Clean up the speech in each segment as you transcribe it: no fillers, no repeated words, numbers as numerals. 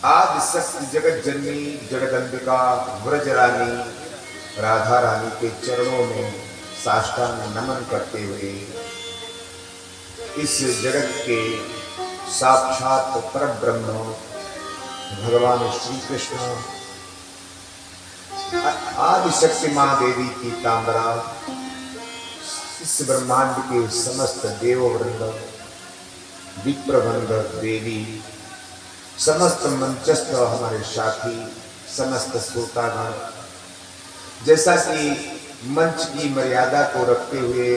आदि शक्ति जगत जननी जगदंबिका व्रज रानी राधा रानी के चरणों में साष्टांग नमन करते हुए इस जगत के साक्षात परब्रह्म भगवान श्री कृष्ण आदि शक्ति मां देवी की तांबरा इस ब्रह्मांड के समस्त देववृंद विप्रवृंद देवी समस्त मंचस्थ हमारे साथी समस्त श्रोतागण जैसा कि मंच की मर्यादा को रखते हुए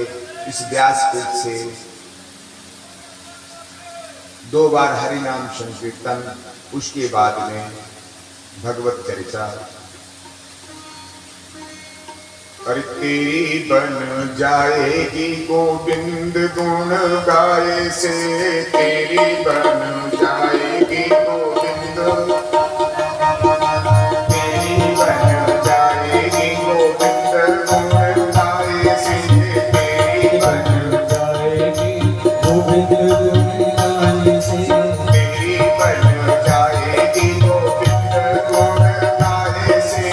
इस व्यासपीठ से 2 बार हरि नाम संकीर्तन उसके बाद में भगवत चर्चा। अरे तेरी बन जाएगी गोविंद गुण गाए से, तेरी बन जाएगी गोविंद, तेरी बन जाएगी गोविंद गुण गाए से, तेरी बन जाएगी गोविंद गुण गाए से, तेरी बन जाएगी गोविंद गुण गाए से,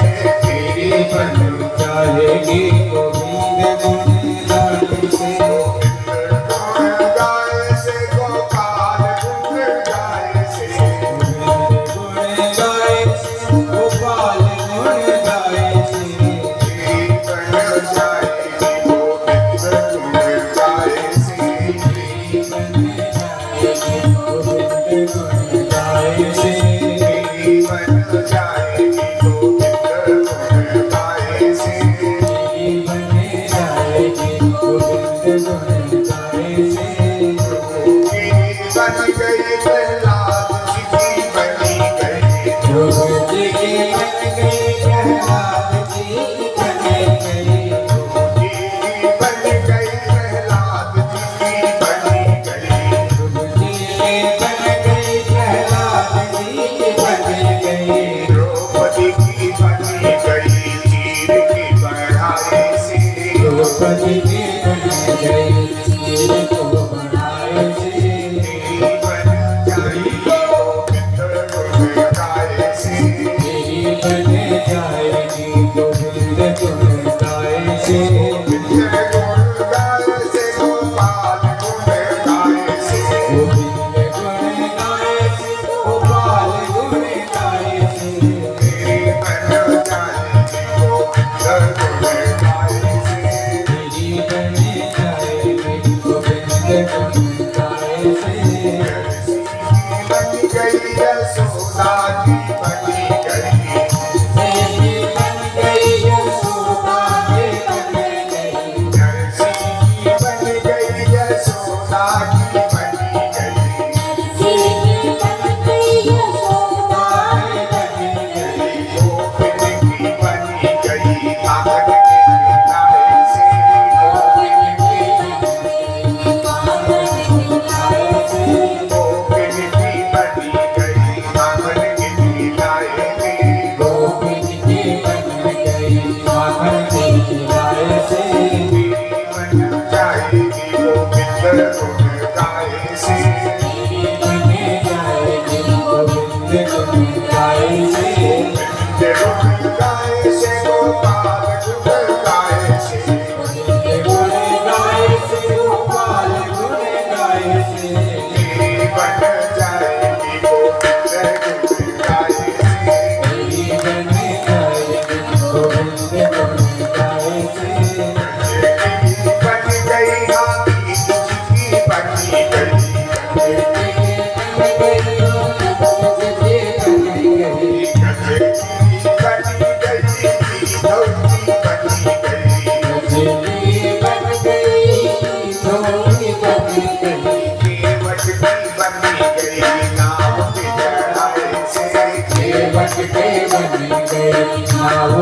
तेरी बन जाएगी गोविंद गुण गाए से, गुण गाए से गोपाल गुण गाए से, गुण गाए से गोपाल गुण गाए से, तेरी बन जाएगी गोविंद गुण गाए से, तेरी बन जाएगी गोविंद गुण गाए से, तेरी बन जाएगी गोविंद गुण गाए से, बन गई प्रहलाद जी की बनी गई, प्रहलाद जी बनी गई, बन गई प्रहलाद जी की बनी गई, बन गई प्रहलाद जी बनी गई, द्रौपदी की बनी गई चीर की बढ़ाई से, द्रौपदी की बनी गई चीर को बढ़ाए से,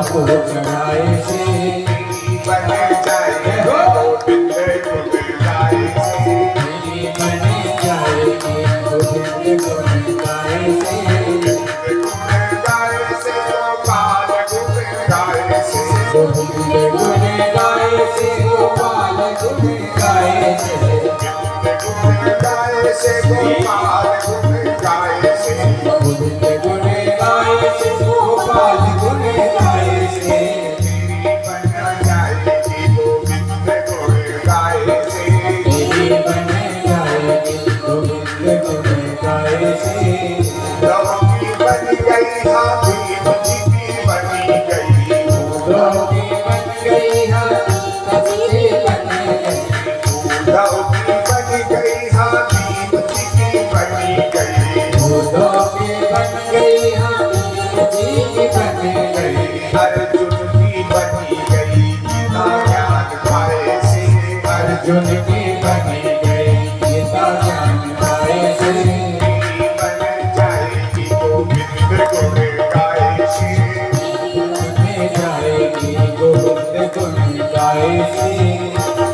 को चढ़ाए से बन जाए गोविंद गुण गाए से, बन जाएगी गोविंद गुण गाए से, गुण गाए से गोपाल गुण गाए से, गोविंद गुण गाए से गोपाल गुण गाए से, गुण गाए से गोपाल गुण गाए से, गोविंद गुण उद्धव की बन गई, हाँ भीम जी की बनी गई, उद्धव की बन गई, हाँ सबकी बन गई, उद्धव की बन गई, हाँ भीम जी की बनी गई, उद्धव की बन गई, हाँ भीम जी की बन गई, अर्जुन की बनी गई, गीता ज्ञान पाए से, अर्जुन की बनी गई, गीता ज्ञान पाए से, मेरी बन जाएगी गोविंद गुण गाए से, बन जाएगी गोविंद गुण गाए से,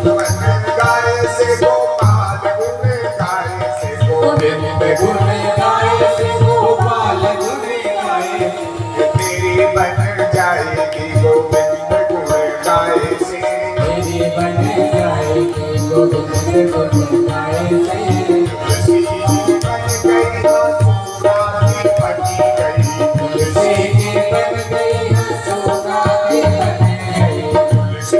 बन गाए से गोपाल गुण गाए से, गोविंद गुण गाए से, गोपाल गुण गाए से, तेरी बन जाएगी गोविंद गुण गाए से, मेरी बन जाएगी गोविंद गुण गाए से, तुलसी की बन गई, हाँ सूरा की बनी गई, तुलसी की बन गई, हाँ सूरा की बन गई, तुलसी की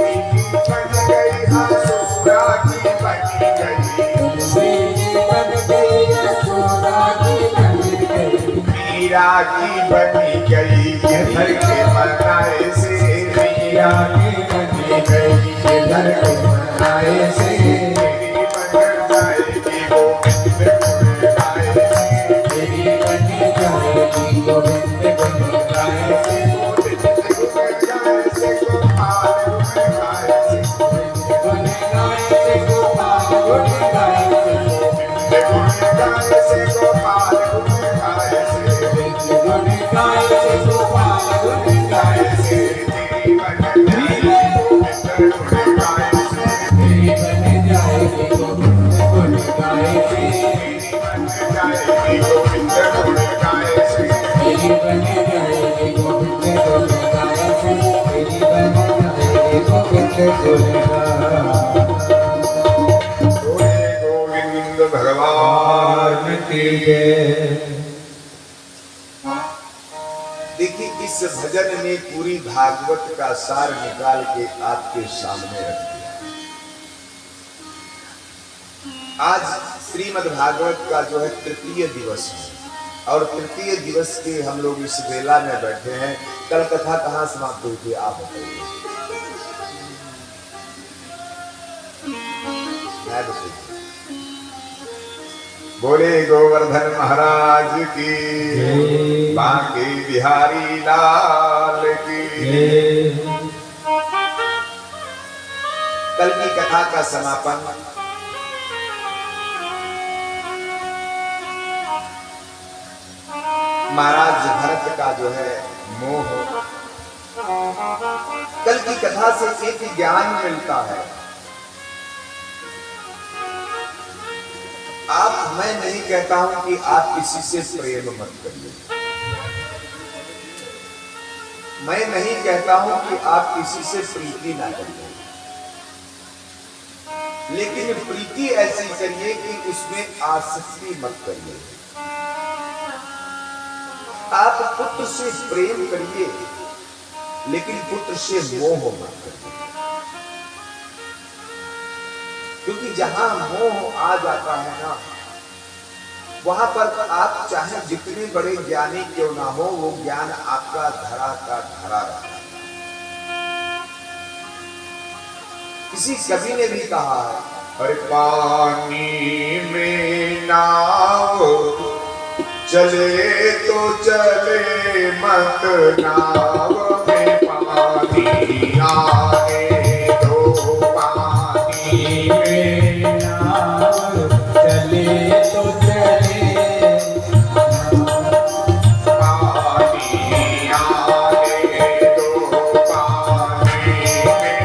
बन गई, हाँ सूरा की बनी गई, तुलसी की बन गई, हाँ सूरा की बन गई, मीरा की बनी गई, ये घर के मनाए से, मीरा की बनी गई, ये घर के मनाए से, तेरी बन जाएगी गोविंद गुण गाए से, तेरी बन जाएगी गोविंद गुण गाए से, गोविंद गुण गाए से गोपाल गुण गाए से, गुण गाए से, गोपाल गुण गाए से, गोविंद गुण गाए से गोपाल गुण गाए से, गुण गाए से, गोपाल गुण गाए से, तेरी बन जाएगी गोविंद गुण गाए से, तेरी बन जाएगी गोविंद गुण गाए से, तेरी बन जाएगी गोविंद गुण गाए से, तेरी बन जाएगी गोविंद गुण गाए से, तेरी बन जाएगी गोविंद गुण बोले गोविंद भगवान की जय। देखिए इस भजन में पूरी भागवत का सार निकाल के आपके सामने रख दिया। आज श्रीमद् भागवत का जो है तृतीय दिवस है और तृतीय दिवस के हम लोग इस वेला में बैठे हैं। कल कथा कहाँ समाप्त हुई थी आप बताइए। बोले गोवर्धन महाराज की, बांके बिहारी लाल की। कल की कथा का समापन महाराज भरत का जो है मोह, कल की कथा से एक ज्ञान मिलता है। मैं नहीं कहता हूं कि आप किसी से प्रेम मत करिए, मैं नहीं कहता हूं कि आप किसी से प्रीति ना करिए, लेकिन प्रीति ऐसी करिए कि उसमें आसक्ति मत करिए। आप पुत्र से प्रेम करिए लेकिन पुत्र से मोह मत करिए, क्योंकि जहां मोह आ जाता है ना, वहां पर आप चाहे जितने बड़े ज्ञानी क्यों ना हो, वो ज्ञान आपका धरा का धरा रहता है। किसी कवि ने भी कहा है, अरे पानी में नाव चले तो चले मत नाव में पानी आए तो पानी में नाव चले तो चले, पानी आए तो पानी में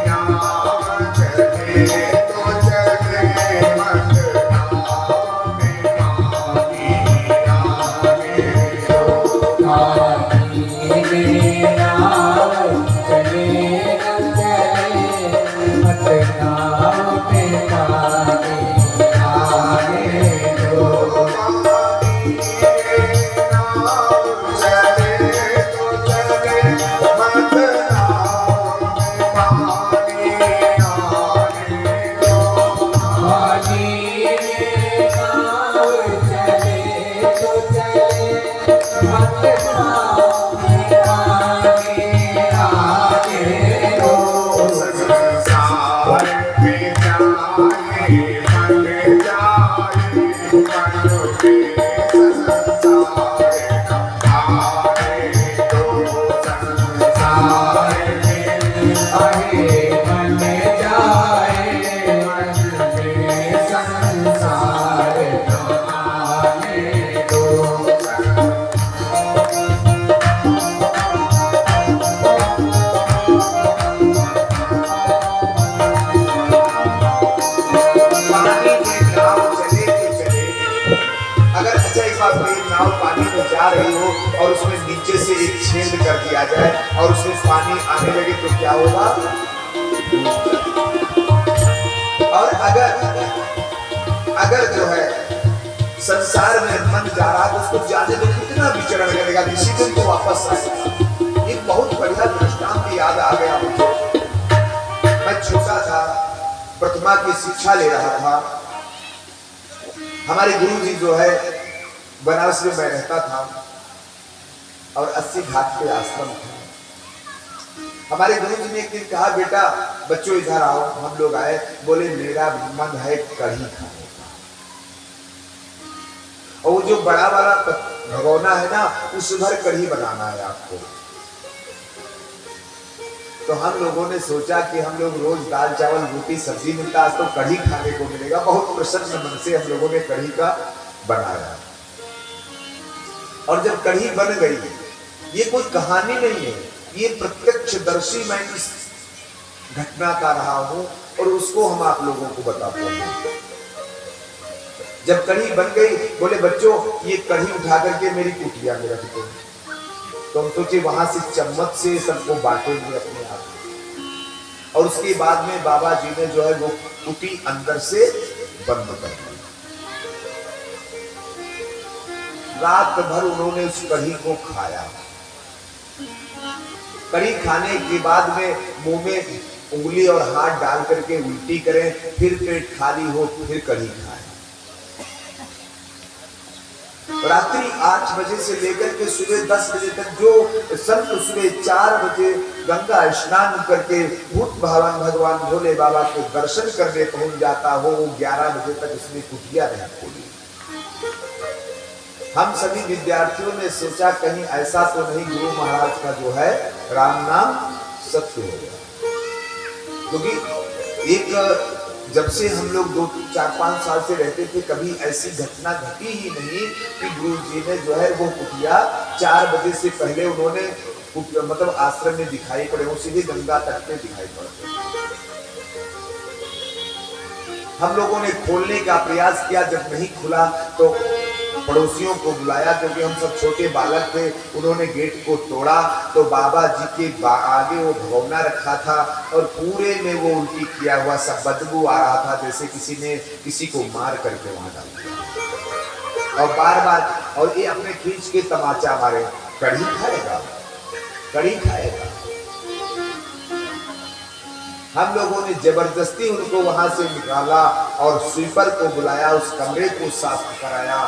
नाव चले तो चले मत नाव में पानी आए तो पानी में नाव चले तो चले, मत नाव में पानी आए तो। पानी में नाव चले तो जा रही हो और उसमें नीचे से एक छेद कर दिया जाए और उसमें पानी आने लगे तो क्या होगा? और अगर जो है संसार में मन जा रहा तो उसको जाने तो कितना विचरण करेगा, किसी दिन तो वापस आएगा। एक बहुत बढ़िया दृष्टांत याद आ गया मुझे। मैं छोटा था, प्रतिमा की शिक्षा ले रहा था। हमारे गुरु जी जो है बनारस में मैं रहता था और 80 घाट पे आश्रम था। हमारे गुरु जी ने एक दिन कहा, बेटा बच्चों इधर आओ। हम लोग आए, बोले मेरा मन है कढ़ी खाने का। और वो जो बड़ा वाला भगोना है ना, उस भर कढ़ी बनाना है आपको। तो हम लोगों ने सोचा कि हम लोग रोज दाल चावल रोटी सब्जी मिलता, आज तो कढ़ी खाने को मिलेगा। बहुत प्रसन्न मन से हम लोगों ने कढ़ी का बनाया। और जब कढ़ी बन गई, ये कोई कहानी नहीं है, ये प्रत्यक्षदर्शी मैं इस घटना का रहा हूं और उसको हम आप लोगों को बताते हैं। जब कढ़ी बन गई, बोले बच्चों ये कढ़ी उठा करके मेरी कुटिया में रख दो। तो हम सोचे वहां से चम्मच से सबको बांटेंगे अपने आप। और उसके बाद में बाबा जी ने जो है वो कुटी अंदर से बंद कर दी। रात भर उन्होंने उस कढ़ी को खाया। कढ़ी खाने के बाद में मुंह में उंगली और हाथ डाल करके उल्टी करें, फिर पेट खाली हो, फिर कढ़ी खाएं। रात्रि 8 बजे से लेकर के सुबह 10 बजे तक जो संत सुबह 4 बजे गंगा स्नान करके भूत भगवान भगवान भोले बाबा के दर्शन करने पहुंच जाता हो, वो 11 बजे तक उसने कुटिया नहीं खोली। हम सभी विद्यार्थियों ने सोचा कहीं ऐसा तो नहीं गुरु महाराज का जो है राम नाम सत्य हो गया। क्योंकि एक जब से हम लोग 2-4-5 साल से रहते थे, कभी ऐसी घटना घटी ही नहीं कि गुरु जी ने जो है वो कुटिया 4 बजे से पहले उन्होंने मतलब आश्रम में दिखाई पड़े, वो सीधे गंगा तट पे दिखाई पड़ते। हम लोगों ने खोलने का प्रयास किया, जब नहीं खुला तो पड़ोसियों को बुलाया, क्योंकि हम सब छोटे बालक थे। उन्होंने गेट को तोड़ा तो बाबा जी के आगे वो भगोना रखा था और पूरे में वो उल्टी किया हुआ सब बदबू आ रहा था, जैसे किसी ने किसी को मार करके वहां डाल दिया। और बार बार और ये अपने खींच के तमाचा मारे, कढ़ी खाएगा, कढ़ी खाएगा। हम लोगों ने जबरदस्ती उनको वहां से निकाला और स्वीपर को बुलाया, उस कमरे को साफ कराया।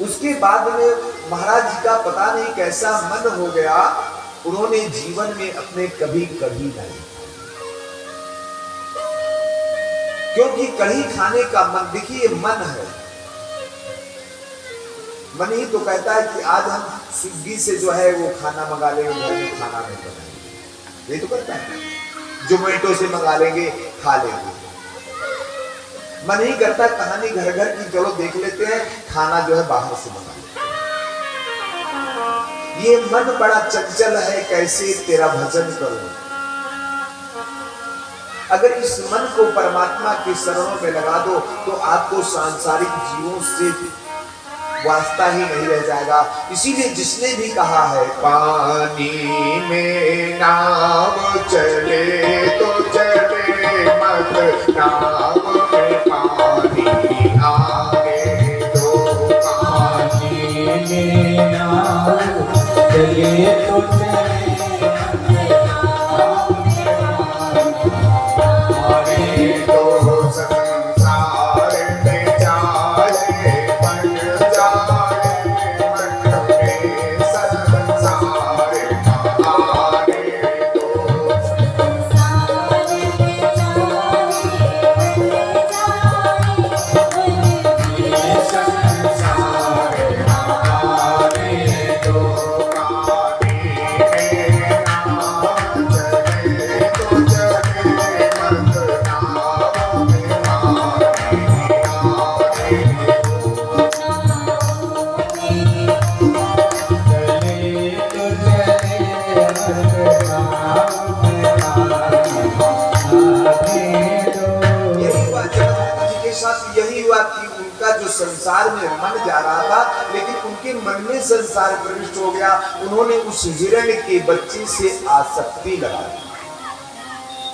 उसके बाद में महाराज जी का पता नहीं कैसा मन हो गया, उन्होंने जीवन में अपने कभी कढ़ी नहीं, क्योंकि कढ़ी खाने का मन, देखिए मन है, मन ही तो कहता है कि आज हम स्विग्गी से जो है वो खाना मंगा लेंगे, घर में खाना नहीं बनाएंगे, ये तो करता है। जोमेटो से मंगा लेंगे, खा लेंगे। मन ही करता कहानी घर घर की, चलो देख लेते हैं, खाना जो है बाहर से मंगा लेते। ये मन बड़ा चंचल है, कैसे तेरा भजन करूं। अगर इस मन को परमात्मा के शरणों में लगा दो तो आपको सांसारिक जीवों से वास्ता ही नहीं रह जाएगा। इसीलिए जिसने भी कहा है, पानी में नाव चले तो चले मत, नाव में पानी आगे तो, पानी में नाव चले तो चले तो संसार में जाए संसार में मन जा रहा था, लेकिन उनके मन में संसार प्रविष्ट हो गया। उन्होंने उस हिरण के बच्चे से आसक्ति लगा दी।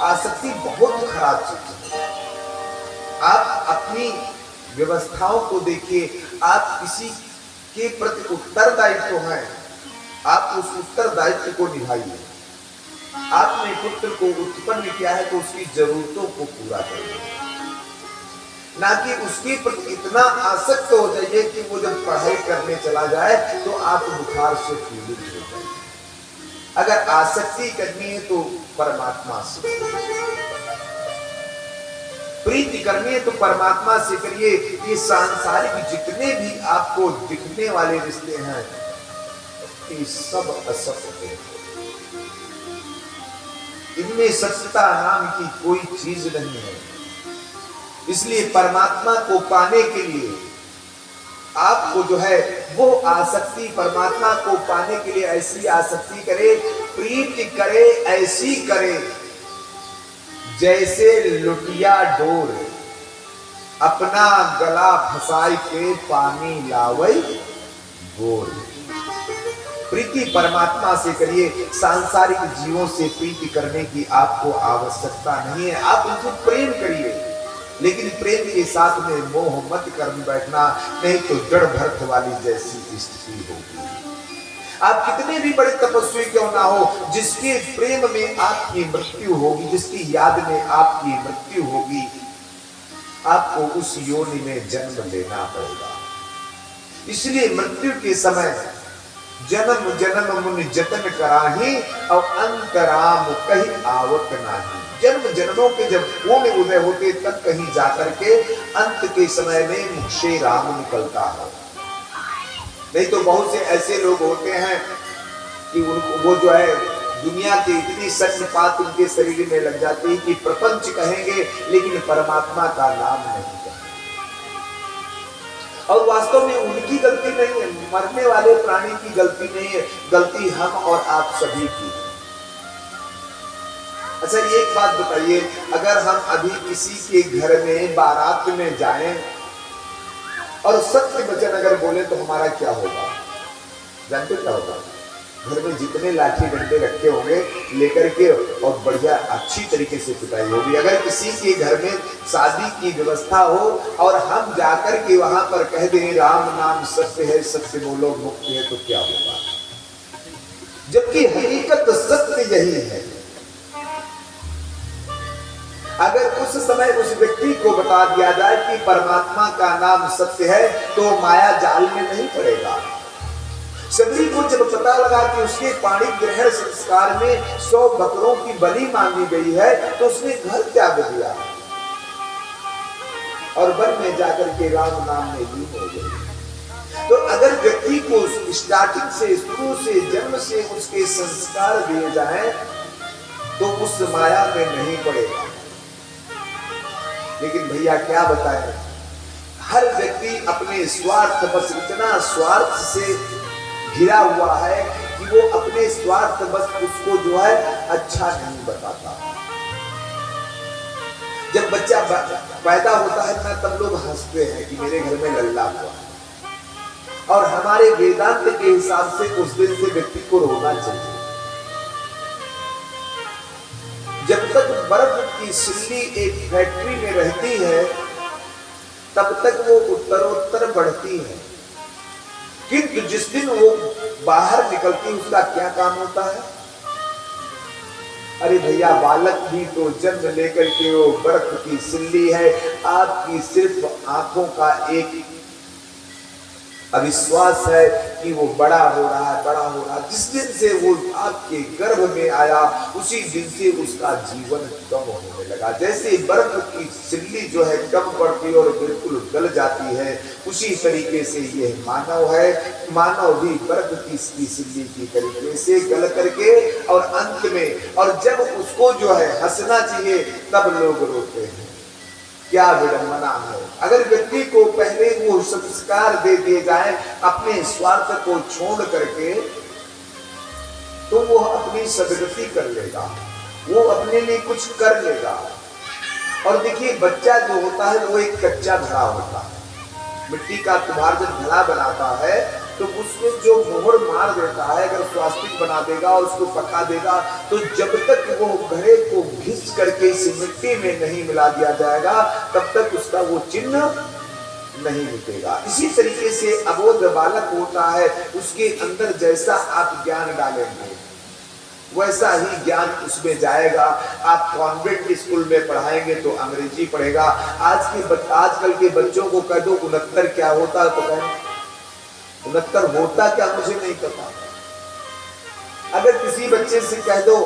आसक्ति बहुत खराब चीज है। आप अपनी व्यवस्थाओं को देखिए, आप किसी के प्रति उत्तरदायित्व है, आप उस उत्तरदायित्व को निभाइए। आपने पुत्र को उत्पन्न किया है तो उसकी जरूरतों को पूरा करिए, ना कि उसके प्रति इतना आसक्त हो जाइए कि वो जब पढ़ाई करने चला जाए तो आप बुखार से पीड़ित हो जाइए। अगर आसक्ति करनी है तो परमात्मा से, प्रीति करनी है तो परमात्मा से करिए। ये सांसारिक जितने भी आपको दिखने वाले रिश्ते हैं, ये सब असत्य है। इनमें सत्यता नाम की कोई चीज नहीं है। इसलिए परमात्मा को पाने के लिए आपको जो है वो आसक्ति, परमात्मा को पाने के लिए ऐसी आसक्ति करे, प्रीति करे, ऐसी करे जैसे लुटिया डोर अपना गला फंसाई के पानी लावई गोर। प्रीति परमात्मा से करिए, सांसारिक जीवों से प्रीति करने की आपको आवश्यकता नहीं है। आप उनसे प्रेम करिए, लेकिन प्रेम के साथ में मोह मत कर बैठना, नहीं तो जड़ भरत वाली जैसी स्थिति होगी। आप कितने भी बड़े तपस्वी क्यों ना हो, जिसके प्रेम में आपकी मृत्यु होगी, जिसकी याद में आपकी मृत्यु होगी, आपको उस योनि में जन्म लेना पड़ेगा। इसलिए मृत्यु के समय जन्म जन्म मुनि जतन कराही और अंतराम कहीं आवत नाही। जन्म जन्मों के जब पूर्ण उदय होते तब कहीं जाकर के अंत के समय में मुख से राम निकलता है। नहीं तो बहुत से ऐसे लोग होते हैं कि उनको वो जो है दुनिया की इतनी सन्निपात उनके शरीर में लग जाती है कि प्रपंच कहेंगे लेकिन परमात्मा का नाम नहीं कहेंगे। और वास्तव में उनकी गलती नहीं है, मरने वाले प्राणी की गलती नहीं है, गलती हम और आप सभी की। अच्छा एक बात बताइए, अगर हम अभी किसी के घर में बारात में जाएं और सत्य वचन अगर बोले तो हमारा क्या होगा? जानते क्या होगा? घर में जितने लाठी डंडे रखे होंगे लेकर के और बढ़िया अच्छी तरीके से पिटाई होगी। अगर किसी के घर में शादी की व्यवस्था हो और हम जाकर के वहां पर कह दें राम नाम सत्य है, सत्य बोलो मुक्ति है, तो क्या होगा? जबकि हकीकत सत्य यही है। अगर उस समय उस व्यक्ति को बता दिया जाए कि परमात्मा का नाम सत्य है तो माया जाल में नहीं पड़ेगा। सबरी को जब पता लगा कि उसके पाणी ग्रहण संस्कार में 100 बकरों की बलि मांगी गई है तो उसने घर त्याग दिया और वन में जाकर के राम नाम में लीन हो गई। तो अगर व्यक्ति को स्टार्टिंग से, शुरू से, जन्म से उसके संस्कार दिए जाएं तो उस माया में नहीं पड़ेगा। लेकिन भैया क्या बताएं, हर व्यक्ति अपने स्वार्थ, बस इतना स्वार्थ से घिरा हुआ है कि वो अपने स्वार्थ बस उसको जो है अच्छा नहीं बताता। जब बच्चा पैदा होता है ना तब लोग हंसते हैं कि मेरे घर में लल्ला हुआ, और हमारे वेदांत के हिसाब से उस दिन से व्यक्ति को रोना चाहिए। जब तक बर्फ की सिल्ली एक फैक्ट्री में रहती है तब तक वो उत्तरोत्तर बढ़ती है, किंतु जिस दिन वो बाहर निकलती उसका क्या काम होता है? अरे भैया बालक भी तो जन्म लेकर के वो बर्फ की सिल्ली है, आपकी सिर्फ आंखों का एक अविश्वास है कि वो बड़ा हो रहा है, बड़ा हो रहा है। जिस दिन से वो आपके गर्भ में आया उसी दिन से उसका जीवन कम होने लगा। जैसे बर्फ की सिल्ली जो है कम पड़ती और बिल्कुल गल जाती है, उसी तरीके से ये मानव है। मानव भी बर्फ की सिल्ली की तरीके से गल करके और अंत में, और जब उसको जो है हंसना चाहिए तब लोग रोते हैं। क्या विडंबना है। अगर व्यक्ति को पहले वो संस्कार दे दिए जाए अपने स्वार्थ को छोड़ करके, तो वो अपनी सदगति कर लेगा, वो अपने लिए कुछ कर लेगा। और देखिए बच्चा जो होता है वो एक कच्चा घड़ा होता है, मिट्टी का कुम्हार जब घड़ा बनाता है तो उसमें जो मोहर मार देता है, अगर स्वास्तिक बना देगा और उसको पका देगा, तो जब तक वो घड़े को घिस करके इस मिट्टी में नहीं मिला दिया जाएगा तब तक उसका वो चिन्ह नहीं मिटेगा। इसी तरीके से अबोध बालक होता है, उसके अंदर जैसा आप ज्ञान डालेंगे वैसा ही ज्ञान उसमें जाएगा। आप कॉन्वेंट स्कूल में पढ़ाएंगे तो अंग्रेजी पढ़ेगा। आजकल के बच्चों को कह दो 69 क्या होता है तो कहें 69 होता क्या मुझे नहीं पता। अगर किसी बच्चे से कह दो,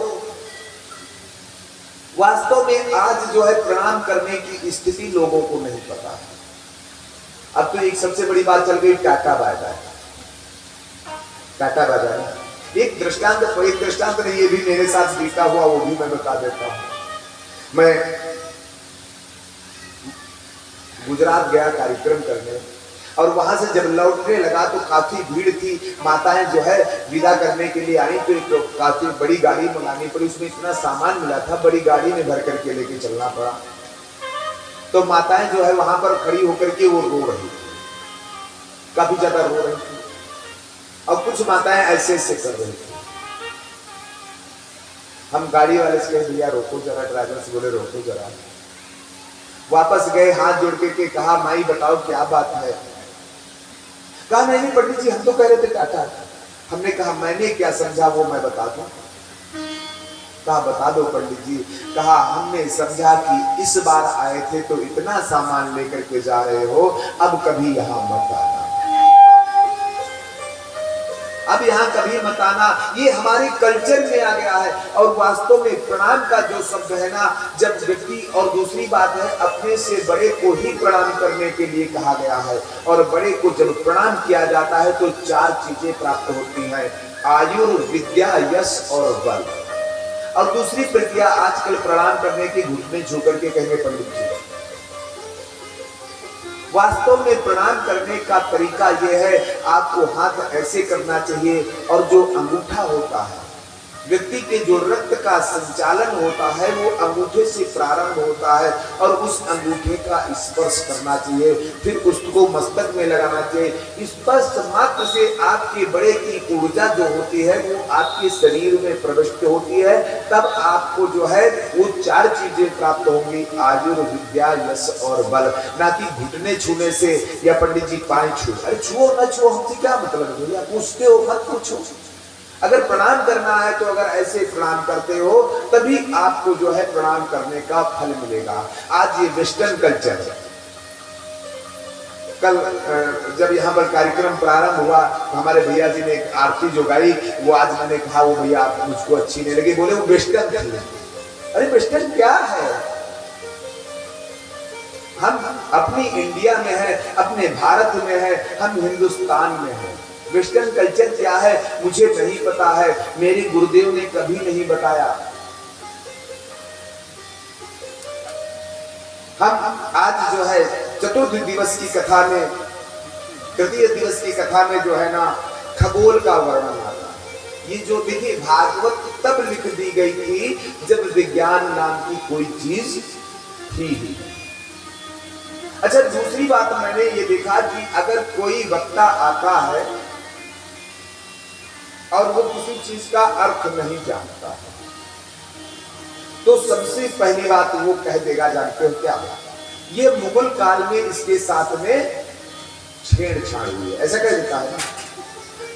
वास्तव में आज जो है प्रणाम करने की स्थिति लोगों को नहीं पता है। अब तो एक सबसे बड़ी बात चल गई tata bye bye, tata bye bye. एक दृष्टांत नहीं, ये भी मेरे साथ बीता हुआ, वो भी मैं बता देता हूं। मैं गुजरात गया कार्यक्रम करने और वहां से जब लौटने लगा तो काफी भीड़ थी। माताएं जो है विदा करने के लिए आई तो एक काफी बड़ी गाड़ी मंगानी पड़ी। उसमें इतना सामान मिला था, बड़ी गाड़ी में भर करके लेके चलना पड़ा। तो माताएं जो है वहां पर खड़ी होकर के वो रो रही थी, काफी ज्यादा रो रही थी। और कुछ माताएं ऐसे ऐसे कर रही थी। हम गाड़ी वाले से कहे भैया रोको जरा, ड्राइवर से बोले रोको जरा। वापस गए, हाथ जोड़ के कहा माई बताओ क्या बात है। कहा नहीं पंडित जी हम तो कह रहे थे टाटा। हमने कहा मैंने क्या समझा वो मैं बता दूं। कहा बता दो पंडित जी। कहा हमने समझा कि इस बार आए थे तो इतना सामान लेकर के जा रहे हो, अब कभी यहां मत आना, अब यहां कभी मत आना। ये हमारे कल्चर में आ गया है। और वास्तव में प्रणाम का जो शब्द है ना, जब व्यक्ति, और दूसरी बात है अपने से बड़े को ही प्रणाम करने के लिए कहा गया है। और बड़े को जब प्रणाम किया जाता है तो 4 चीजें प्राप्त होती हैं, आयु, विद्या, यश और बल। और दूसरी प्रक्रिया आजकल प्रणाम करने की घुटने झुक करके कहेंगे पंडित जी। वास्तव में प्रणाम करने का तरीका यह है, आपको हाथ ऐसे करना चाहिए और जो अंगूठा होता है, व्यक्ति के जो रक्त का संचालन होता है वो अंगूठे से प्रारंभ होता है और उस अंगूठे का स्पर्श करना चाहिए, फिर उसको मस्तक में लगाना चाहिए। स्पर्श मात्र से आपके बड़े की ऊर्जा जो होती है वो आपके शरीर में प्रविष्ट होती है, तब आपको जो है वो 4 चीजें प्राप्त होंगी, आयु, विद्या, यश और बल। ना कि घुटने छूने से या पंडित जी पाए छू, अरे छुओ ना छुओ हमसे क्या मतलब है भैया, पूछते हो मत पूछो। अगर प्रणाम करना है तो अगर ऐसे प्रणाम करते हो तभी आपको जो है प्रणाम करने का फल मिलेगा। आज ये वेस्टर्न कल्चर है। कल जब यहाँ पर कार्यक्रम प्रारंभ हुआ तो हमारे भैया जी ने एक आरती जो गाई, वो आज मैंने कहा वो भैया मुझको अच्छी नहीं लगी, बोले वो वेस्टर्न थी। अरे वेस्टर्न क्या है? हम अपनी इंडिया में है, अपने भारत में है, हम हिंदुस्तान में है। वेस्टर्न कल्चर क्या है मुझे नहीं पता है, मेरे गुरुदेव ने कभी नहीं बताया। हम आज जो है चतुर्थ दिवस की कथा में, तृतीय दिवस की कथा में जो है ना खगोल का वर्णन आता है। ये जो देखिए भागवत तब लिख दी गई थी जब विज्ञान नाम की कोई चीज थी ही। अच्छा, दूसरी बात मैंने ये देखा कि अगर कोई वक्ता आता है और वो किसी चीज का अर्थ नहीं जानता है तो सबसे पहली बात वो कह देगा, जानते हो क्या? ये मुगल काल में इसके साथ में छेड़छाड़ हुई है, ऐसा कह देता है।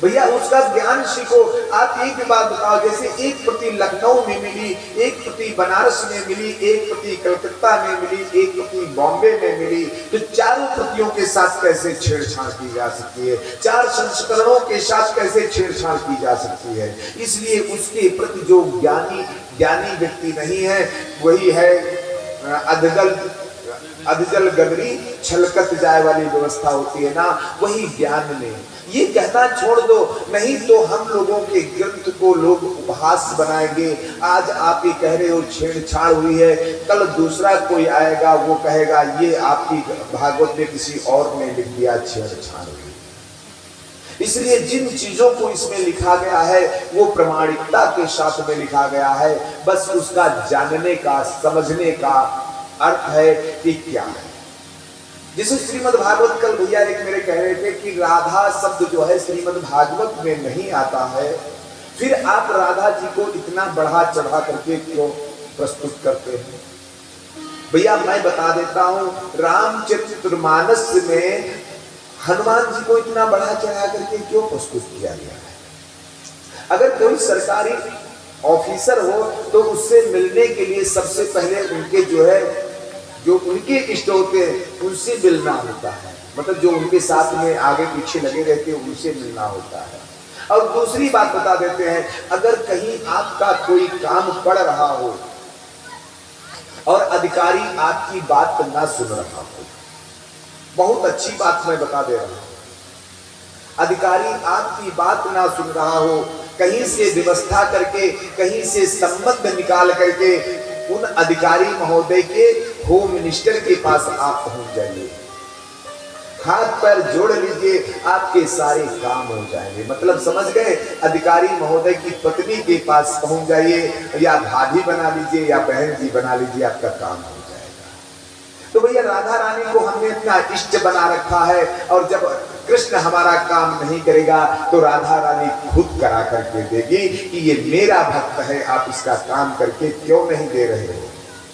भैया उसका ज्ञान सीखो। आप एक बात बताओ, जैसे एक प्रति लखनऊ में मिली, एक प्रति बनारस में मिली, एक प्रति कलकत्ता में मिली, एक प्रति बॉम्बे में मिली, तो चारों प्रतियों के साथ कैसे छेड़छाड़ की जा सकती है? 4 संस्करणों के साथ कैसे छेड़छाड़ की जा सकती है? इसलिए उसके प्रति जो ज्ञानी व्यक्ति नहीं है वही है अधजल गगरी छलकत जाए वाली व्यवस्था होती है ना, वही ज्ञान में। ये कहना छोड़ दो, नहीं तो हम लोगों के ग्रंथ को लोग उपहास बनाएंगे। आज आप ये कह रहे हो छेड़छाड़ हुई है, कल दूसरा कोई आएगा वो कहेगा ये आपकी भागवत में किसी और ने लिख दिया छेड़छाड़ हुई। इसलिए जिन चीजों को इसमें लिखा गया है वो प्रामाणिकता के साथ में लिखा गया है, बस उसका जानने का, समझने का अर्थ है कि क्या है। जिसे श्रीमद् भागवत, कल भैया एक मेरे कह रहे थे कि राधा शब्द जो है श्रीमद् भागवत में नहीं आता है, फिर आप राधा जी को इतना बढ़ा चढ़ा करके क्यों प्रस्तुत करते हैं? भैया मैं बता देता हूं, रामचरितमानस में हनुमान जी को इतना बढ़ा चढ़ा करके क्यों प्रस्तुत किया गया है? अगर कोई सरकारी ऑफिसर हो तो उससे मिलने के लिए सबसे पहले उनके जो उनके इष्ट होते हैं उनसे मिलना होता है, मतलब जो उनके साथ में आगे पीछे लगे रहते हैं उनसे मिलना होता है। और दूसरी बात बता देते हैं, अगर कहीं आपका कोई काम पड़ रहा हो और अधिकारी आपकी बात ना सुन रहा हो, बहुत अच्छी बात मैं बता दे रहा हूं, अधिकारी आपकी बात ना सुन रहा हो, कहीं से व्यवस्था करके, कहीं से संबंध निकाल करके उन अधिकारी महोदय के होम मिनिस्टर के पास आप पहुंच जाइए, हाथ पैर जोड़ लीजिए, आपके सारे काम हो जाएंगे। मतलब समझ गए, अधिकारी महोदय की पत्नी के पास पहुंच जाइए, या भाभी बना लीजिए या बहन जी बना लीजिए, आपका काम हो जाएगा। तो भैया राधा रानी को हमने अपना इष्ट बना रखा है, और जब कृष्ण हमारा काम नहीं करेगा तो राधा रानी खुद करा करके देगी कि ये मेरा भक्त है, आप इसका काम करके क्यों नहीं दे रहे हो?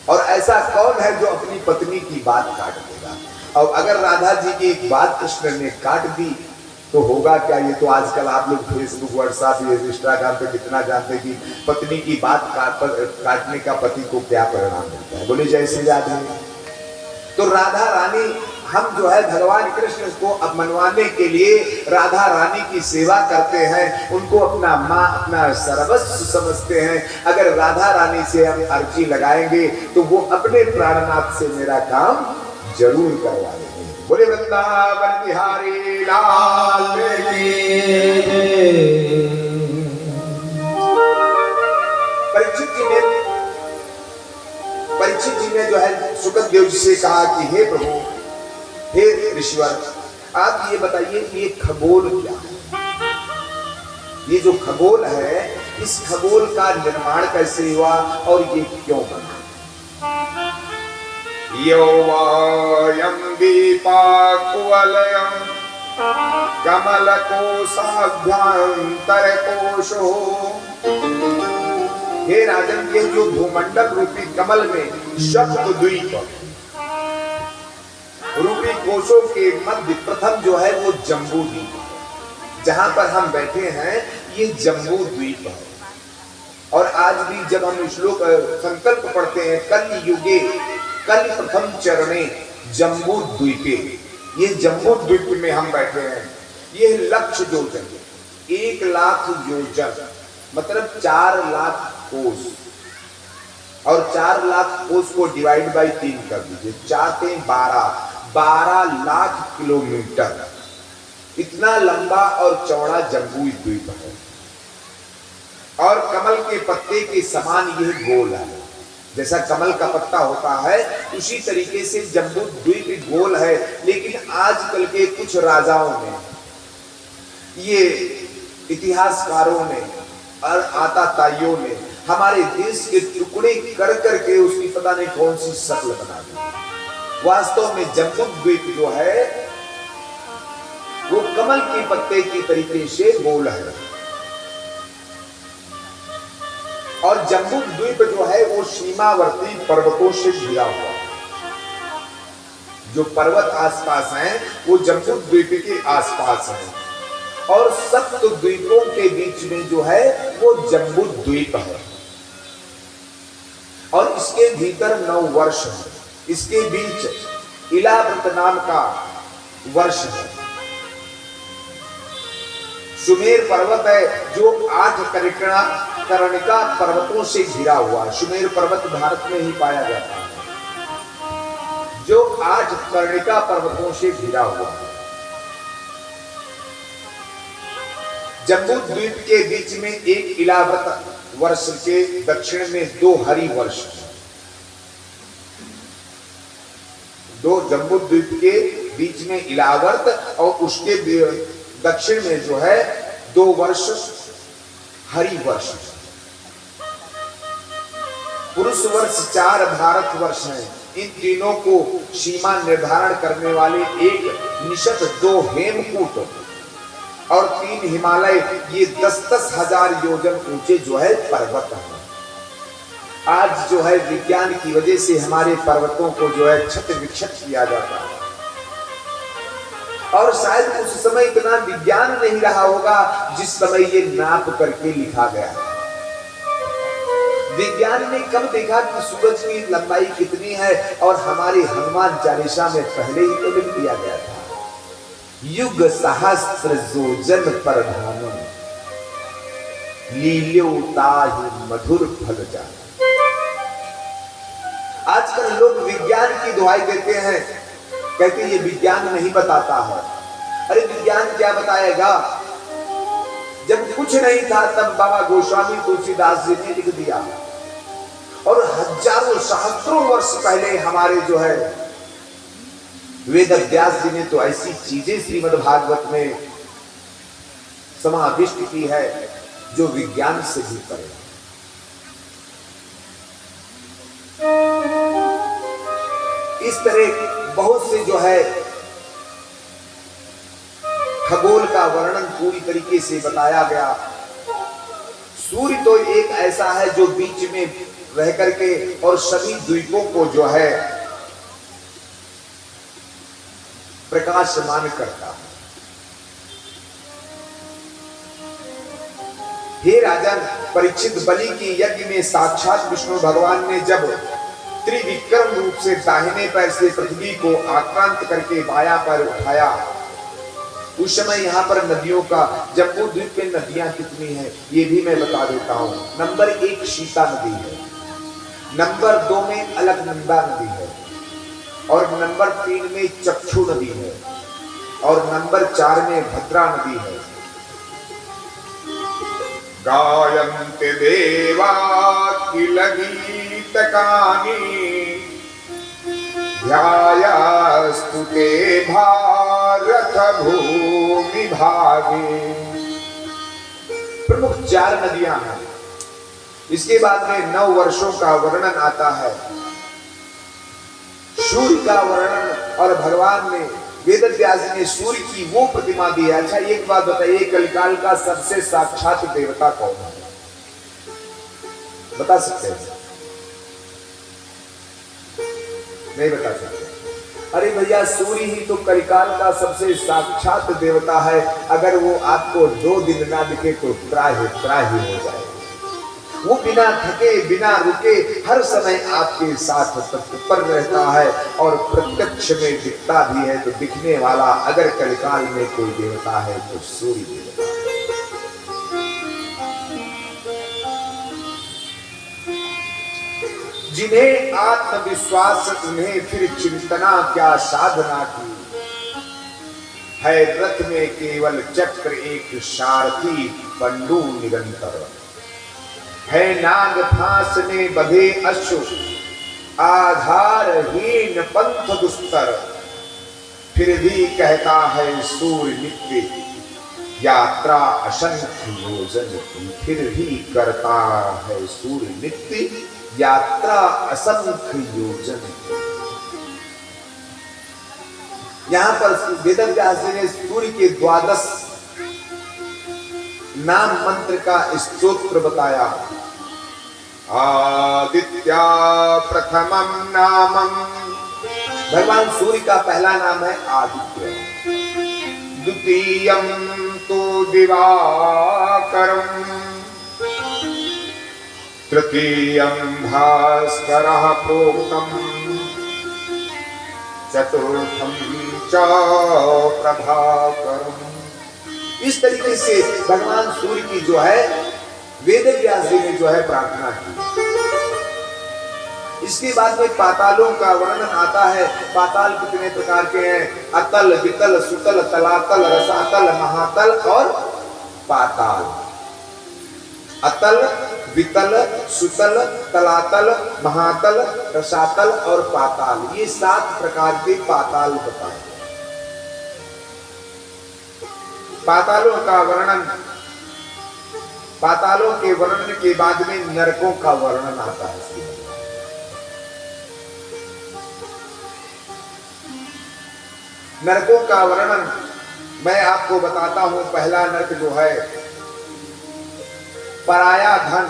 और ऐसा कौन है जो अपनी पत्नी की बात काट देगा? और अगर राधा जी की एक बात कृष्ण ने काट दी तो होगा क्या? ये तो आजकल आप लोग फेसबुक, व्हाट्सएप, इंस्टाग्राम पे कितना जानते हैं कि पत्नी की बात काटने का पति को क्या परिणाम मिलता है। बोले जय श्री राधे। तो राधा रानी, हम जो है भगवान कृष्ण को अब मनवाने के लिए राधा रानी की सेवा करते हैं, उनको अपना माँ, अपना सर्वस्व समझते हैं। अगर राधा रानी से हम अर्जी लगाएंगे तो वो अपने प्राणनाथ से मेरा काम जरूर करवा देंगे। बोले वृंदावन बिहारी लाल की जय। परीक्षित जी ने जो है सुखदेव जी से कहा कि हे प्रभु, हे ऋषिवर, आप ये बताइए कि ये खगोल क्या है? ये जो खगोल है, इस खगोल का निर्माण कैसे हुआ और ये क्यों बना? यो वायं दीपाकुवलयं कमलकोशाभ्यन्तरकोशो। हे राजन, ये जो भूमंडल रूपी कमल में शब्द द्वीप रूपी कोशों के मध्य प्रथम जो है वो जम्बू द्वीप है। जहां पर हम बैठे हैं ये जम्बू द्वीप है। और आज भी जब हम श्लोक संकल्प पढ़ते हैं, कल युगे कल प्रथम चरणे जम्बू द्वीपे, ये जम्बू द्वीप में हम बैठे हैं। ये लक्ष्य योजन, 1 लाख योजन मतलब 4 लाख कोस, और 4 लाख कोस को डिवाइड बाई 3 कर दीजिए, 4 × 12 लाख किलोमीटर इतना लंबा और चौड़ा जम्बू द्वीप है। और कमल के पत्ते के समान यह गोल है। जैसा कमल का पत्ता होता है उसी तरीके से जम्बू द्वीप गोल है। लेकिन आजकल के कुछ राजाओं ने, ये इतिहासकारों ने और आताताइयों ने हमारे देश के टुकड़े कर करके उसकी पता नहीं कौन सी शक्ल बना दी। वास्तव में जम्बू द्वीप जो है वो कमल के पत्ते के तरीके से गोल है। और जम्बू द्वीप जो है वो सीमावर्ती पर्वतों से घिरा हुआ है। जो पर्वत आसपास हैं वो जम्बू द्वीप के आसपास हैं। और सप्त द्वीपों के बीच में जो है वो जम्बू द्वीप है। और इसके भीतर 9 वर्ष है। इसके बीच इलाव्रत नाम का वर्ष है। सुमेर पर्वत है जो 8 कर्णिका पर्वतों से घिरा हुआ है। सुमेर पर्वत भारत में ही पाया जाता है, जो 8 कर्णिका पर्वतों से घिरा हुआ है। जम्बू द्वीप के बीच में एक इलाव्रत वर्ष के दक्षिण में 2 हरि वर्ष, 2 जम्बू द्वीप के बीच में इलाव्रत और उसके दक्षिण में जो है 2 वर्ष हरि वर्ष। पुरुष वर्ष 4 भारत वर्ष हैं इन तीनों को सीमा निर्धारण करने वाले एक निशत, 2 हेमकूट और 3 हिमालय, ये 10-10 हजार योजन ऊंचे जो है पर्वत हैं। आज जो है विज्ञान की वजह से हमारे पर्वतों को जो है क्षत विक्षत किया जाता है, और शायद उस समय इतना विज्ञान नहीं रहा होगा जिस समय ये नाप करके लिखा गया। विज्ञान ने कब देखा कि सूरज की लंबाई कितनी है, और हमारे हनुमान चालीसा में पहले ही तो लिख दिया गया था, युग सहस्त्र योजन पर भानु, लील्योताहि मधुर फल जान। आजकल लोग विज्ञान की दुहाई देते हैं, कहते ये विज्ञान नहीं बताता है। अरे विज्ञान क्या बताएगा? जब कुछ नहीं था तब बाबा गोस्वामी तुलसीदास जी ने लिख दिया, और हजारों सहस्त्रों वर्ष पहले हमारे जो है वेद व्यास जी ने तो ऐसी चीजें श्रीमद् भागवत में समाविष्ट की है जो विज्ञान से भी परे। इस तरह बहुत से जो है खगोल का वर्णन पूरी तरीके से बताया गया। सूर्य तो एक ऐसा है जो बीच में रह करके और सभी द्वीपों को जो है प्रकाशमान करता है। हे राजन परीक्षित, बलि की यज्ञ में साक्षात विष्णु भगवान ने जब त्रिविक्रम रूप से दाहिने पैर से पृथ्वी को आक्रांत करके बायां पैर उठाया, उस समय यहाँ पर नदियों का, जम्बू द्वीप में नदियां कितनी हैं ये भी मैं बता देता हूँ। नंबर 1 सीता नदी है, नंबर 2 में अलकनंदा नदी है, और नंबर 3 में चक्षु नदी है, और नंबर 4 में भद्रा नदी है। गायन्ते देवा किल गीतकानि, ध्यायास्तुते भारत भूमि भागे। प्रमुख 4 नदियां हैं। इसके बाद में 9 वर्षों का वर्णन आता है, सूर्य का वर्णन, और भगवान ने वेद व्यास जी ने सूर्य की वो प्रतिमा दी है। अच्छा एक बात बताइए, कलिकाल का सबसे साक्षात देवता कौन है? बता सकते हैं? नहीं बता सकते? अरे भैया सूर्य ही तो कलिकाल का सबसे साक्षात देवता है। अगर वो आपको 2 दिन ना दिखे तो त्राहि त्राहि हो जाए। वो बिना थके बिना रुके हर समय आपके साथ तत्पर रहता है, और प्रत्यक्ष में दिखता भी है। तो दिखने वाला अगर कलिकाल में कोई देवता है तो सूर्य देवता है। जिन्हें आत्मविश्वास उन्हें फिर चिंतना क्या साधना की, है रथ में केवल चक्र एक सारथी पंडू निरंतर, है नाग फांस में बंधे अश्व आधारहीन पंथ दुस्तर, फिर भी कहता है सूर्य नित्य यात्रा असंख्य योजन की, फिर भी करता है सूर्य नित्य यात्रा असंख्य योजन। यहां पर वेदव्यास जी ने सूर्य के 12 नाम मंत्र का स्तोत्र बताया। आदित्या प्रथमम नामम, भगवान सूर्य का पहला नाम है आदित्य। द्वितीयम तो दिवाकरम, तृतीयम भास्करः प्रोक्तम, चतुर्थम च प्रभाकरम। इस तरीके से भगवान सूर्य की जो है वेद व्यास जी ने जो है प्रार्थना की। इसके बाद में पातालों का वर्णन आता है। पाताल कितने प्रकार के हैं? अतल, वितल, सुतल, तलातल, रसातल, महातल और पाताल। अतल, वितल, सुतल, तलातल, महातल, रसातल और पाताल, ये 7 प्रकार के पाताल बताए। पातालों का वर्णन, पातालों के वर्णन के बाद में नरकों का वर्णन आता है। नरकों का वर्णन मैं आपको बताता हूं। पहला नरक जो है, पराया धन,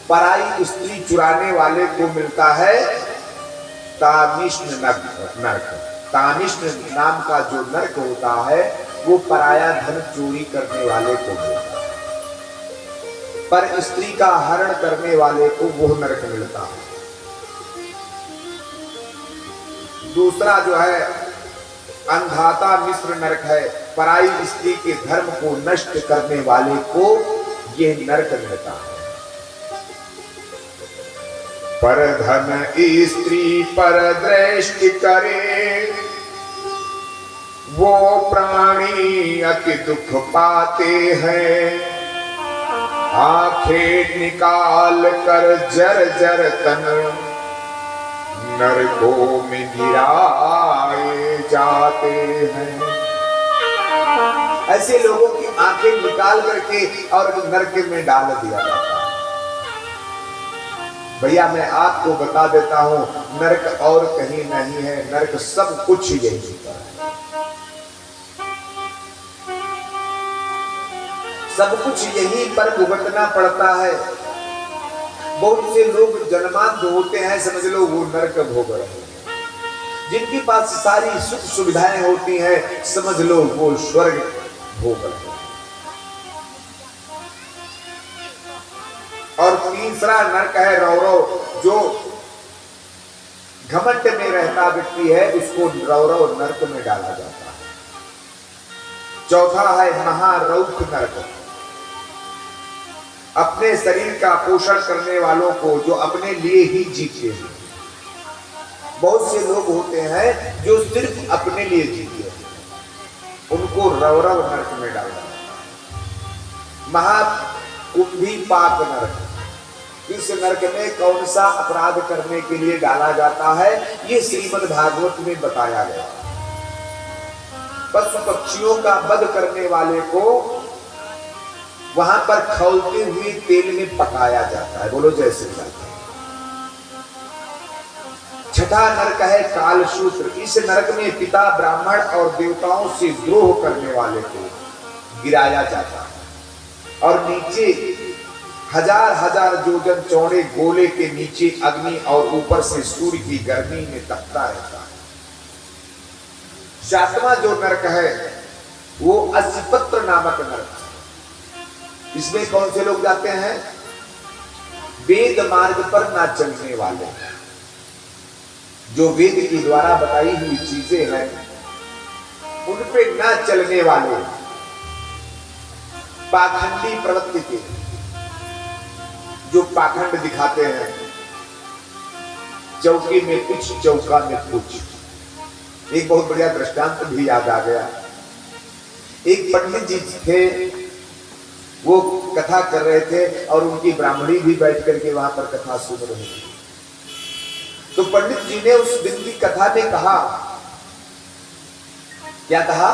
पराई स्त्री चुराने वाले को मिलता है तामिष्ण नरक। तामिष्ण नाम का जो नरक होता है वो पराया धन चोरी करने वाले को मिलता है, पर स्त्री का हरण करने वाले को वो नरक मिलता है। दूसरा जो है अंधाता मिश्र नरक है, पराई स्त्री के धर्म को नष्ट करने वाले को ये नरक मिलता है। पर धन स्त्री पर दृष्टि करे, वो प्राणी अति दुख पाते हैं। आंखें निकाल कर जर जर तन नरकों में गिराए जाते हैं। ऐसे लोगों की आंखें निकाल करके और नरक में डाल दिया जाता है। भैया मैं आपको बता देता हूं, नरक और कहीं नहीं है, नरक सब कुछ यही होता है। सब कुछ यहीं पर भुगतना पड़ता है। बहुत से लोग जन्मांध होते हैं, समझ लो वो नरक भोग रहे हैं। जिनके पास सारी सुख सुविधाएं होती हैं, समझ लो वो स्वर्ग भोग रहे हैं। और तीसरा नरक है रौरव, जो घमंड में रहता व्यक्ति है उसको रौरव नरक में डाला जाता है। चौथा है महारौख नरक, अपने शरीर का पोषण करने वालों को, जो अपने लिए ही जीते हैं। बहुत से लोग होते हैं जो सिर्फ अपने लिए जीते हैं, उनको रौरव नरक में डाला जाता है। महाकुंभी पाक नरक, इस नरक में कौन सा अपराध करने के लिए डाला जाता है, ये श्रीमद् भागवत में बताया गया। पशु पक्षियों का वध करने वाले को वहां पर खौलते हुए तेल में पकाया जाता है। बोलो जय श्री राम। छठा नरक है कालसूत्र, इस नरक में पिता ब्राह्मण और देवताओं से द्रोह करने वाले को गिराया जाता है और नीचे हजार हजार योजन चौड़े गोले के नीचे अग्नि और ऊपर से सूर्य की गर्मी में तपता रहता है। सातवां जो नरक है वो असिपत्र नामक नरक। इसमें कौन से लोग जाते हैं? वेद मार्ग पर ना चलने वाले, जो वेद के द्वारा बताई हुई चीजें हैं उन पे ना चलने वाले, पाखंडी प्रवृत्ति के, जो पाखंड दिखाते हैं, चौकी में कुछ चौका में कुछ। एक बहुत बढ़िया दृष्टांत भी याद आ गया। एक पंडित जी थे, वो कथा कर रहे थे और उनकी ब्राह्मणी भी बैठ करके वहां पर कथा सुन रही थी। तो पंडित जी ने उस दिन की कथा में कहा, क्या कहा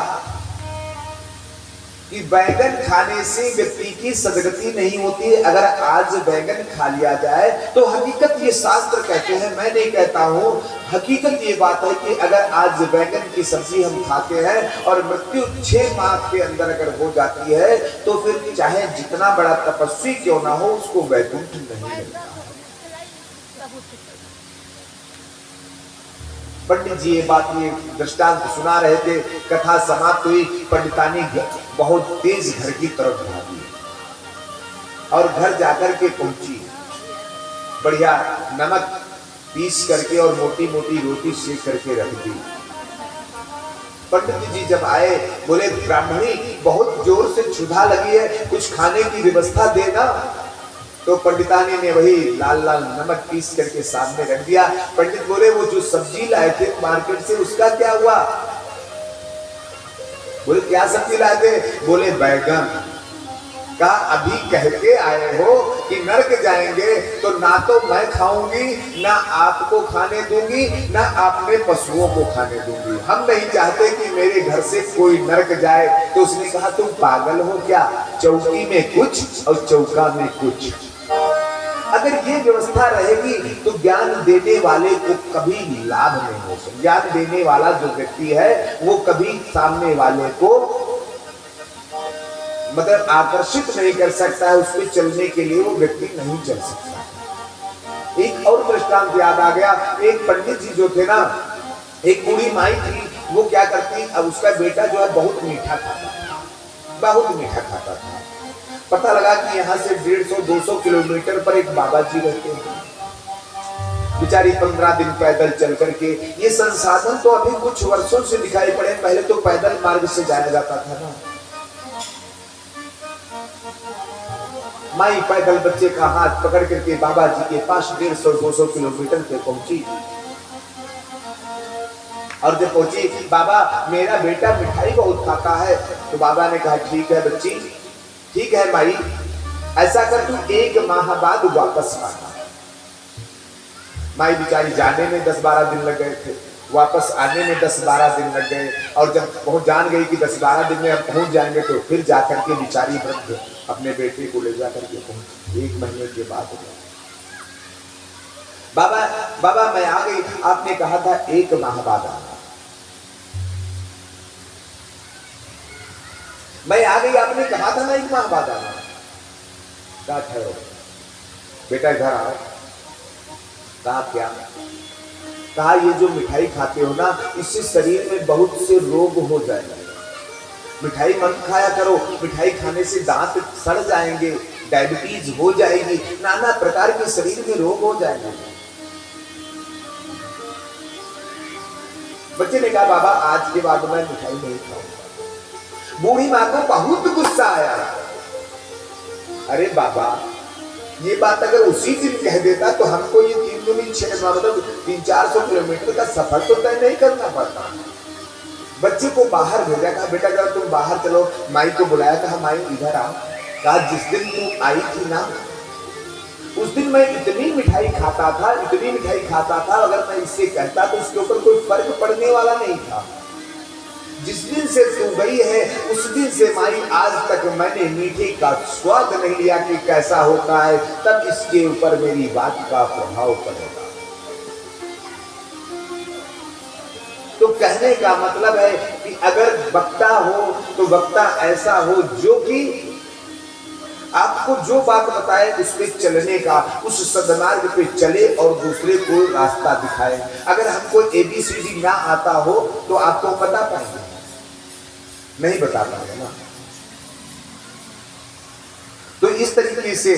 कि बैंगन खाने से व्यक्ति की सदगति नहीं होती। अगर आज बैंगन खा लिया जाए तो हकीकत ये शास्त्र कहते हैं, मैं नहीं कहता हूं, हकीकत ये बात है कि अगर आज बैंगन की सब्जी हम खाते हैं और मृत्यु 6 माह के अंदर अगर हो जाती है तो फिर चाहे जितना बड़ा तपस्वी क्यों ना हो उसको वैकुंठ नहीं मिलता। पंडित जी ये बात, ये दृष्टांत सुना रहे थे, कथा समाप्त हुई, पंडितानी बहुत तेज घर की तरफ भागी और घर जाकर के पहुंची, बढ़िया नमक पीस करके और मोटी मोटी रोटी सेक करके रख दी। पंडित जी जब आए बोले, ब्राह्मणी बहुत जोर से क्षुधा लगी है, कुछ खाने की व्यवस्था देना। तो पंडितानी ने वही लाल लाल नमक पीस करके सामने रख दिया। पंडित बोले, वो जो सब्जी लाए थे मार्केट से उसका क्या हुआ? बोले, क्या सब्जी लाए थे? बोले, बैगन। कहा, अभी कह के आए हो कि नरक जाएंगे तो ना तो मैं खाऊंगी, ना आपको खाने दूंगी, ना आपने पशुओं को खाने दूंगी। हम नहीं चाहते कि मेरे घर से कोई नरक जाए। तो उसने कहा, तुम पागल हो क्या? चौकी में कुछ और चौका में कुछ। अगर ये व्यवस्था रहेगी तो ज्ञान देने वाले को कभी लाभ नहीं हो सकता। ज्ञान देने वाला जो व्यक्ति है वो कभी सामने वाले को मतलब आकर्षित नहीं कर सकता है, उसके चलने के लिए वो व्यक्ति नहीं चल सकता। एक और दृष्टांत याद आ गया। एक पंडित जी जो थे ना, एक बूढ़ी माई थी, वो क्या करती, अब उसका बेटा जो है बहुत मीठा खाता था, बहुत मीठा खाता था। पता लगा कि यहाँ से 150-200 किलोमीटर पर एक बाबा जी रहते हैं। बेचारी 15 दिन पैदल चल करके, ये संसाधन तो अभी कुछ वर्षों से दिखाई पड़े, पहले तो पैदल मार्ग से जाया जाता था ना। माई पैदल बच्चे का हाथ पकड़ करके बाबा जी के पास 150-200 किलोमीटर पे पहुंची। और जब पहुंची, बाबा मेरा बेटा मिठाई बहुत खाता है। तो बाबा ने कहा ठीक है बच्ची, ठीक है माई, ऐसा कर तू 1 माह बाद वापस आना। माई बेचारी जाने में 10-12 दिन लग गए थे, वापस आने में 10-12 दिन लग गए। और जब पहुंच जान गई कि 10-12 दिन में हम पहुंच जाएंगे, तो फिर जाकर के बेचारी वृद्ध अपने बेटे को ले जाकर के पहुंची 1 महीने के बाद। बाबा बाबा मैं आ गई, आपने कहा था 1 माह बाद आना। मैं आ गई, आपने कहा था ना 1 माह बाद आना। कहा ठहरो बेटा, घर आओ। कहा क्या? कहा ये जो मिठाई खाते हो ना, इससे शरीर में बहुत से रोग हो जाएंगे। मिठाई मत खाया करो, मिठाई खाने से दांत सड़ जाएंगे, डायबिटीज हो जाएगी, नाना प्रकार के शरीर में रोग हो जाएंगे। बच्चे ने कहा बाबा आज के बाद मैं मिठाई नहीं खाऊंगा। बूढ़ी मां को बहुत गुस्सा आया। अरे बाबा, ये बात अगर उसी दिन कह देता तो हमको ये 3 दूनी 6 मतलब 300-400 किलोमीटर का सफर तो तय नहीं करना पड़ता। बच्चे को बाहर भेजा, कहा बेटा जरा तुम बाहर चलो। माई को बुलाया, कहा माई इधर आओ। कहा जिस दिन तू आई थी ना, उस दिन मैं इतनी मिठाई खाता था, इतनी मिठाई खाता था, अगर मैं इससे कहता तो इसके ऊपर कोई फर्क पड़ने वाला नहीं था। जिस दिन से तू गई है उस दिन से माई आज तक मैंने मीठे का स्वाद नहीं लिया कि कैसा होता है, तब इसके ऊपर मेरी बात का प्रभाव पड़ेगा। तो कहने का मतलब है कि अगर वक्ता हो तो वक्ता ऐसा हो जो कि आपको जो बात बताए उस पे चलने का, उस सदमार्ग पे चले और दूसरे को रास्ता दिखाए। अगर हमको ABCD ना आता हो तो आपको बता पाएंगे? नहीं बता पाएंगे ना। तो इस तरीके से